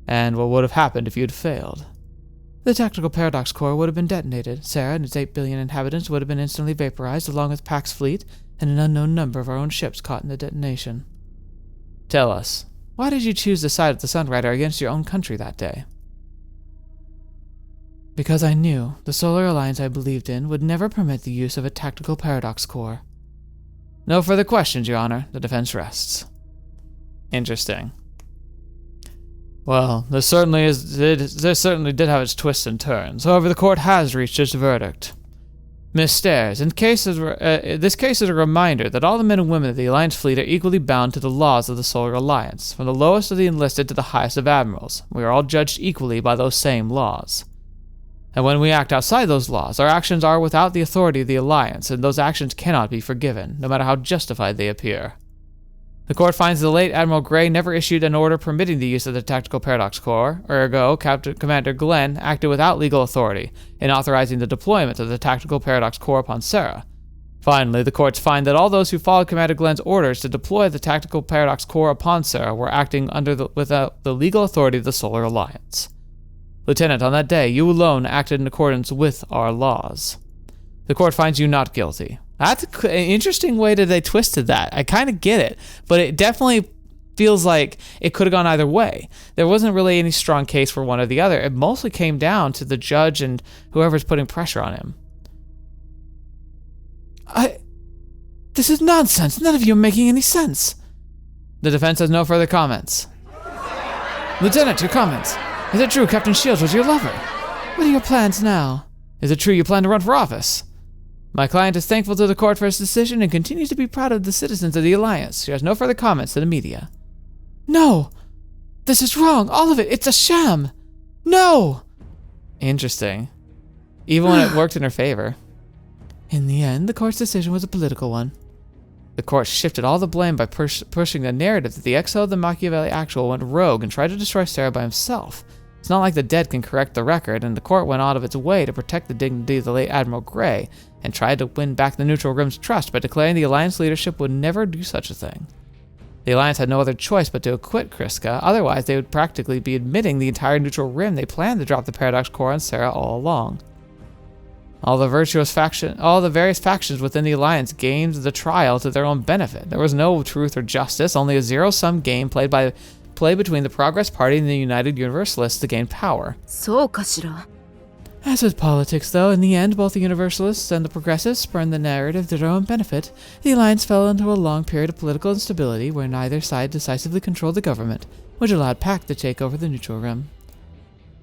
And what would have happened if you had failed? The tactical paradox core would have been detonated. Cera and its 8 billion inhabitants would have been instantly vaporized, along with PACT's fleet and an unknown number of our own ships caught in the detonation. Tell us, why did you choose the side of the Sunrider against your own country that day? Because I knew the Solar Alliance I believed in would never permit the use of a tactical paradox core. No further questions, Your Honor. The defense rests. Interesting. Well, this certainly did have its twists and turns. However, the court has reached its verdict. Miss Stairs, this case is a reminder that all the men and women of the Alliance fleet are equally bound to the laws of the Solar Alliance, from the lowest of the enlisted to the highest of admirals. We are all judged equally by those same laws. And when we act outside those laws, our actions are without the authority of the Alliance, and those actions cannot be forgiven, no matter how justified they appear. The court finds the late Admiral Gray never issued an order permitting the use of the Tactical Paradox Corps, ergo, Commander Glenn acted without legal authority in authorizing the deployment of the Tactical Paradox Corps upon Cera. Finally, the courts find that all those who followed Commander Glenn's orders to deploy the Tactical Paradox Corps upon Cera were acting without the legal authority of the Solar Alliance. Lieutenant, on that day, you alone acted in accordance with our laws. The court finds you not guilty. That's an interesting way that they twisted that. I kind of get it, but it definitely feels like it could have gone either way. There wasn't really any strong case for one or the other. It mostly came down to the judge and whoever's putting pressure on him. This is nonsense. None of you are making any sense. The defense has no further comments. Lieutenant, your comments. Is it true Captain Shields was your lover? What are your plans now? Is it true you plan to run for office? My client is thankful to the court for its decision and continues to be proud of the citizens of the Alliance. She has no further comments to the media. No! This is wrong! All of it! It's a sham! No! Interesting. Even when it worked in her favor. In the end, the court's decision was a political one. The court shifted all the blame by pushing the narrative that the exo of the Machiavelli Actual went rogue and tried to destroy Cera by himself. It's not like the dead can correct the record, and the court went out of its way to protect the dignity of the late Admiral Gray, and tried to win back the Neutral Rim's trust by declaring the Alliance leadership would never do such a thing. The Alliance had no other choice but to acquit Kryska, otherwise they would practically be admitting the entire Neutral Rim they planned to drop the Paradox Core on Cera all along. All the various factions within the Alliance gamed the trial to their own benefit. There was no truth or justice, only a zero-sum game played between the Progress Party and the United Universalists to gain power. そうかしら。 As with politics, though, in the end, both the Universalists and the Progressives spurned the narrative to their own benefit. The Alliance fell into a long period of political instability where neither side decisively controlled the government, which allowed PACT to take over the Neutral Rim.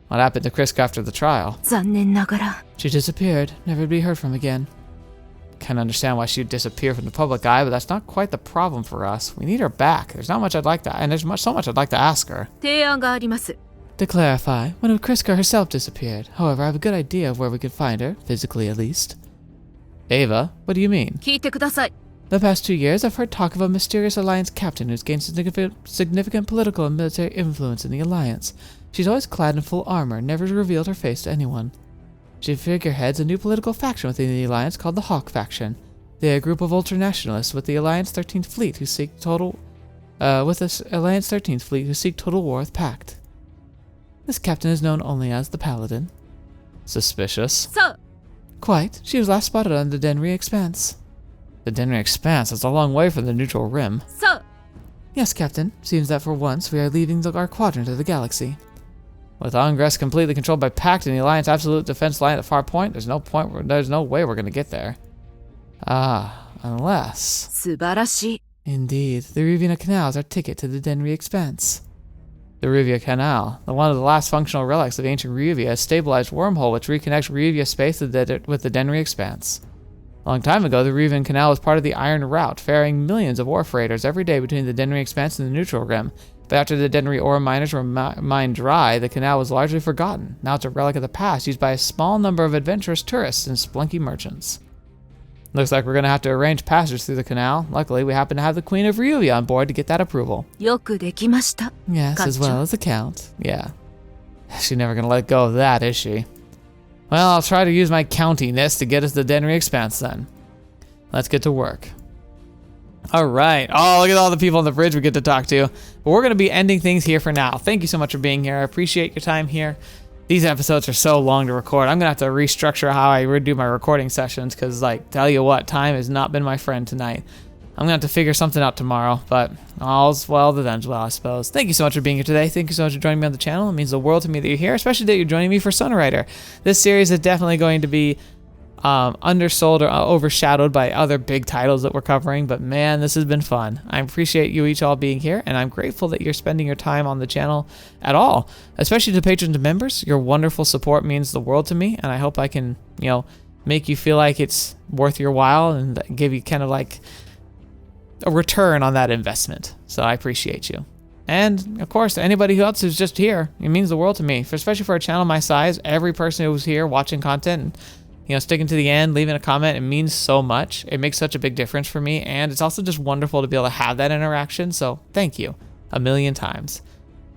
What happened to Kryska after the trial? 残念ながら。 She disappeared, never to be heard from again. Can't understand why she'd disappear from the public eye, but that's not quite the problem for us. We need her back. There's so much I'd like to ask her. 提案があります。 To clarify, when Kryska herself disappeared. However, I have a good idea of where we could find her, physically at least. Ava, what do you mean? 聞いてください。 The past 2 years, I've heard talk of a mysterious Alliance captain who's gained significant political and military influence in the Alliance. She's always clad in full armor, never revealed her face to anyone. She figureheads a new political faction within the Alliance called the Hawk Faction. They are a group of ultranationalists with the Alliance 13th Fleet who seek total war with PACT. This captain is known only as the Paladin. Suspicious. そう。 Quite. She was last spotted on the Denry Expanse. The Denry Expanse is a long way from the Neutral Rim. そう。 Yes, Captain. Seems that for once we are leaving our quadrant of the galaxy. With Ingress completely controlled by PACT and the Alliance absolute defense line at Far Point, there's no way we're going to get there. Unless... 素晴らしい。 Indeed, the Rivia Canal is our ticket to the Denry Expanse. The Rivia Canal, one of the last functional relics of ancient Rivia, a stabilized wormhole which reconnects Rivia space with the Denry Expanse. A long time ago, the Rivian Canal was part of the Iron Route, ferrying millions of ore freighters every day between the Denry Expanse and the Neutral Rim. But after the Denry ore miners were mined dry, the canal was largely forgotten. Now it's a relic of the past, used by a small number of adventurous tourists and splunky merchants. Looks like we're going to have to arrange passage through the canal. Luckily, we happen to have the Queen of Rivia on board to get that approval. よくできました。 Yes, as well as the Count. Yeah. She's never going to let go of that, is she? Well, I'll try to use my countiness to get us the Denry Expanse then. Let's get to work. All right. Oh, look at all the people on the bridge we get to talk to. But we're going to be ending things here for now. Thank you so much for being here. I appreciate your time here. these episodes are so long to record. I'm gonna have to restructure how I do my recording sessions, because, like, tell you what, time has not been my friend tonight. I'm gonna have to figure something out tomorrow, but all's well that ends well, I suppose. Thank you so much for being here today. Thank you so much for joining me on the channel. It means the world to me that you're here, especially that you're joining me for Sunrider. This series is definitely going to be undersold or overshadowed by other big titles that we're covering, but man, this has been fun. I appreciate you each all being here, and I'm grateful that you're spending your time on the channel at all, especially to patrons and members. Your wonderful support means the world to me, and I hope I can, you know, make you feel like it's worth your while and give you kind of like a return on that investment. So I appreciate you. And of course, anybody else who's just here, it means the world to me, especially for a channel my size. Every person who's here watching content and, you know, sticking to the end, leaving a comment, it means so much. It makes such a big difference for me, and it's also just wonderful to be able to have that interaction, so thank you a million times.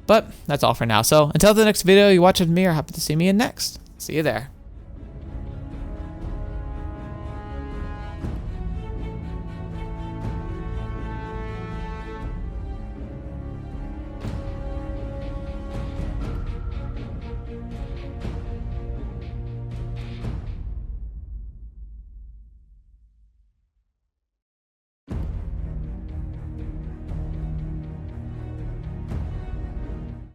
But that's all for now, so until the next video you watch with me or happen to see me in next, see you there.